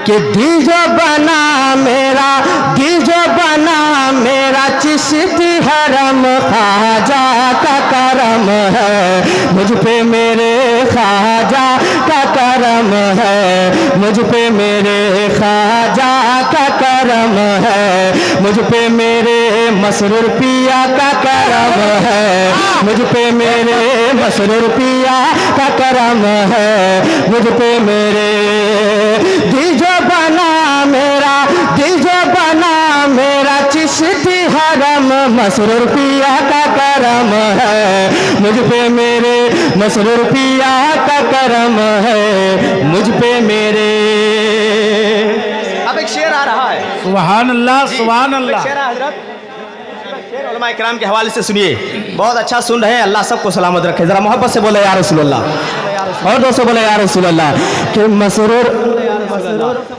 कि दीजो बना मेरा, दीजो बना मेरा चिश्ती हरम, ख्वाजा का करम है मुझ पे मेरे ख्वाजा का करम है, मुझ पे मेरे ख्वाजा का करम है, मुझ पे मेरे मसरूर पिया का करम है, मुझ पे मेरे मसरूर पिया का करम है, मुझ पे मेरे दीजो बना मेरा, दीजो बना मेरा चिश्ती हरम, मसरूर पिया का करम है, मुझ पे मेरे मसरूर पिया का करम है, मुझ पे मेरे। अब एक शेर आ रहा है, सुभान अल्लाह सुभान अल्लाह। शेर है हजरत, शेर उलमा इकराम के हवाले से सुनिए, बहुत अच्छा सुन रहे हैं। अल्लाह सबको सलामत रखे। जरा मोहब्बत से बोले या रसूल अल्लाह, और दोस्तों बोले या रसूल अल्लाह। कि मसरूर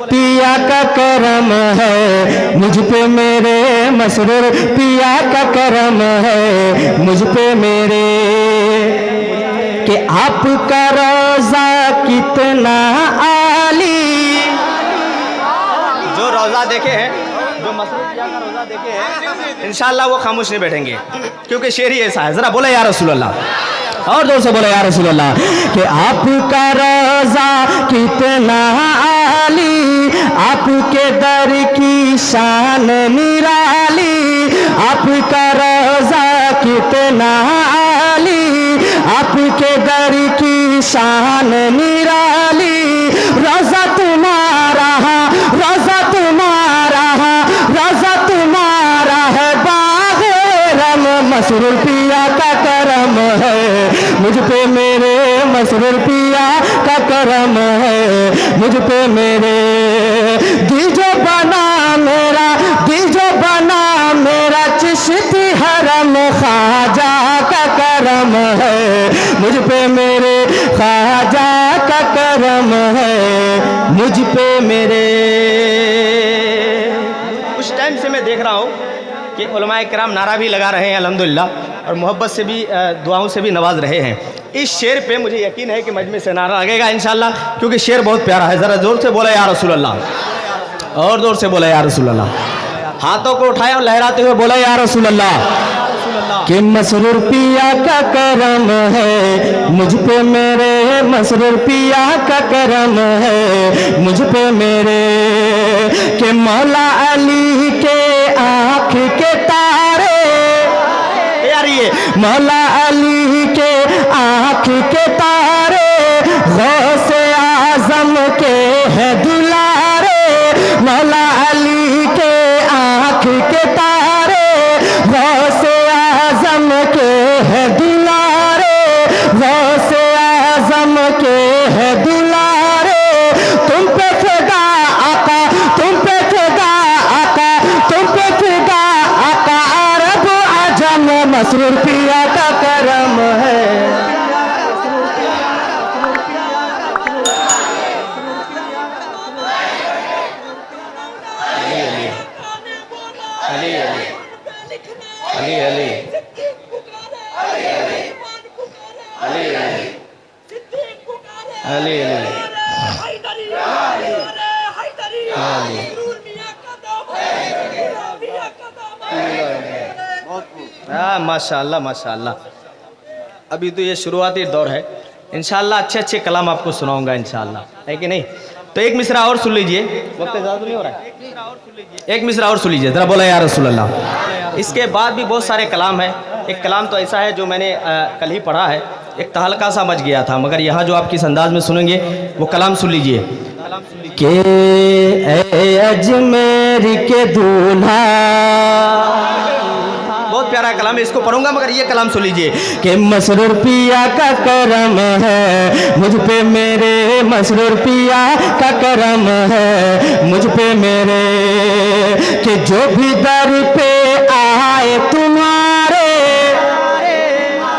पिया का करम है मुझ पे मेरे, मसरूर पिया का करम है मुझ पे मेरे, कि आपका रोजा कितना आली। जो रोजा देखे हैं, जो मसरूर पिया का रोजा देखे हैं, इंशाअल्लाह वो खामोश नहीं बैठेंगे, क्योंकि शेर ही ऐसा है। जरा बोले या रसूल अल्लाह, और दोस्तों बोले या रसूल अल्लाह। कि आपका रोजा कितना आली, आपके दर की शान निराली, आपका रोजा कितना आली, आपके दर की शान निराली, रोजा तुम्हारा, रोजा तुम्हारा, रोजा तुम्हारा है बाग़े रम, मसरूर पिया का करम है मुझ पे मेरे, मसरूर पिया का करम है मुझ पे मेरे, दीजो बना मेरा, दीजो बना मेरा चिश्ती हरम, ख्वाजा का करम है मुझ पे मेरे, ख्वाजा का करम है मुझ पे मेरे। कुछ टाइम से मैं देख रहा हूँ कि उलमाए किराम नारा भी लगा रहे हैं अल्हम्दुलिल्लाह, और मोहब्बत से भी दुआओं से भी नवाज रहे हैं। इस शेर पे मुझे यकीन है कि मजमे से नारा लगेगा इंशाअल्लाह, क्योंकि शेर बहुत प्यारा है। ज़रा जोर से बोले या रसूल अल्लाह, और जोर से बोले या रसूल अल्लाह। हाथों को उठाए और लहराते हुए बोले या रसूल अल्लाह। कि मसरूर पिया का करम है मुझ पे मेरे, मसरूर पिया का करम है मुझ पे मेरे, कि मौला अली के आँख के तारे, यार ये मौला अली के आँख के तारे, गौसे आजम के है दुलारे, मौला अली के आँख के तारे, गौसे आजम के है दुलारे, गौसे आजम के है दुलारे, तुम पे फिदा आका, तुम पे फिदा आका, तुम पे फिदा आका, अरब अजम, मसरूर पिया का करम है। अली अली अली अली अली अली हाँ माशाअल्लाह माशाअल्लाह। अभी तो ये शुरुआती दौर है, इंशाअल्लाह अच्छे अच्छे कलाम आपको सुनाऊंगा इंशाअल्लाह, है कि नहीं। तो एक मिसरा और सुन लीजिए, वक्त ज़्यादा नहीं हो रहा है, एक मिसरा और सुन लीजिए, ज़रा बोला या रसूल अल्लाह। इसके बाद भी बहुत सारे कलाम हैं। एक कलाम तो ऐसा है जो मैंने कल ही पढ़ा है, एक तहलका सा मच गया था, मगर यहाँ जो आप किस अंदाज में सुनेंगे वो कलाम सुन लीजिए। के ए अजमेर के दूल्हा, बहुत प्यारा कलाम है, इसको पढ़ूंगा, मगर ये कलाम सुन लीजिए। कि मसरूर पिया का करम है मुझ पे मेरे, मसरूर पिया का करम है मुझ पे मेरे, कि जो भी दर पे आए तुम्हारे,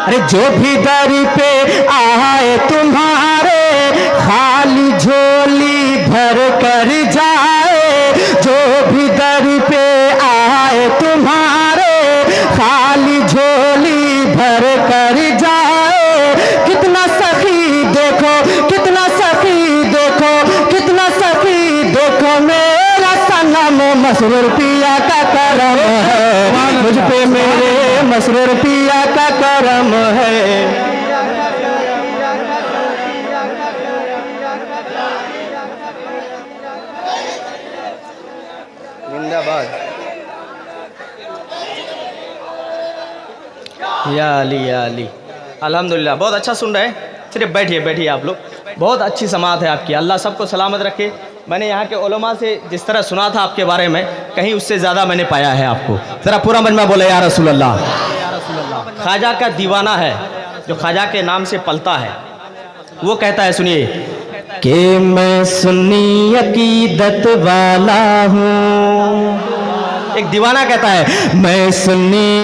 अरे जो भी दर पे आए तुम्हारे, खाली झोली भर कर जाए, जो भी दर पे आए तुम्हारे, खाली झोली भर कर जाए, कितना सखी देखो, कितना सखी देखो, कितना सखी देखो, देखो मेरा सनम मसरूर पिया का करम है, मुझ पे मेरे मसरूर पिया का करम है। जिंदाबाद। या अली अल्हम्दुलिल्लाह, बहुत अच्छा सुन रहे हैं। सिर्फ बैठिए बैठिए आप लोग, बहुत अच्छी समात है आपकी, अल्लाह सबको सलामत रखे। मैंने यहाँ के उलमा से जिस तरह सुना था आपके बारे में, कहीं उससे ज़्यादा मैंने पाया है आपको। ज़रा पूरा मजमा बोले या रसूल अल्लाह। ख्वाजा का दीवाना है जो ख्वाजा के नाम से पलता है, वो कहता है, सुनिए कि मैं सुन्नी अकीदत वाला हूँ। एक दीवाना कहता है मैं सुन्नी